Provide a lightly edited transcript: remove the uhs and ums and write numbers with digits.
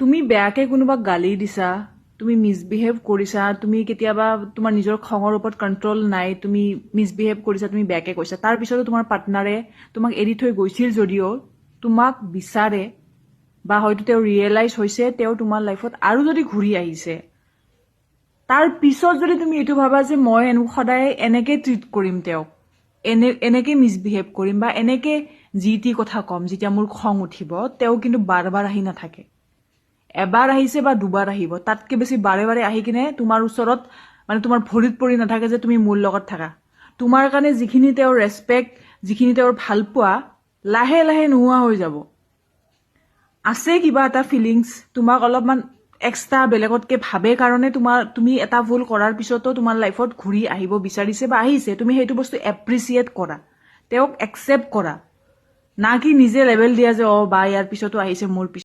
তুমি বেয়াকে কোনোবাক গালি দিছা, তুমি মিছবিহেভ কৰিছা, তুমি কেতিয়াবা তোমাৰ নিজৰ খঙৰ ওপৰত কণ্ট্ৰল নাই, তুমি মিছবিহেভ কৰিছা, তুমি বেয়াকে কৈছা, তাৰ পিছতো তোমাৰ পাৰ্টনাৰে তোমাক এৰি থৈ গৈছিল যদিও তোমাক বিচাৰে বা হয়তো তেওঁ ৰিয়েলাইজ হৈছে তেওঁ তোমাৰ লাইফত আৰু যদি ঘূৰি আহিছে, তাৰ পিছত যদি তুমি এইটো ভাবা যে মই সদায় এনেকে ট্ৰিট কৰিম তেওঁক, এনেকে মিছবিহেভ কৰিম বা এনেকে যি টি কথা ক'ম যেতিয়া মোৰ খং উঠিব, তেওঁ কিন্তু বাৰ বাৰ আহি নাথাকে। এবাৰ আহিছে বা দুবাৰ আহিব, তাতকে বেছি বাৰে বাৰে আহি কিনে তোমাৰ ওচৰত মানে তোমাৰ ভৰিত পৰি নাথাকে যে তুমি মোৰ লগত থাকা। তোমাৰ কাৰণে যিখিনি তেওঁৰ ৰেছপেক্ট, যিখিনি তেওঁৰ ভাল পোৱা লাহে লাহে নোহোৱা হৈ যাব। আছে কিবা এটা ফিলিংছ, তোমাক অলপমান এক্সট্ৰা বেলেগতকে ভাবে কাৰণে তুমি এটা ভুল কৰাৰ পিছতো তোমাৰ লাইফত ঘূৰি আহিব বিচাৰিছে বা আহিছে, তুমি সেইটো বস্তু এপ্ৰিচিয়েট কৰা, তেওঁক একচেপ্ট কৰা, না কি নিজে লেভেল দিয়া যে বা ইয়াৰ পিছতো আহিছে মোৰ পিছত।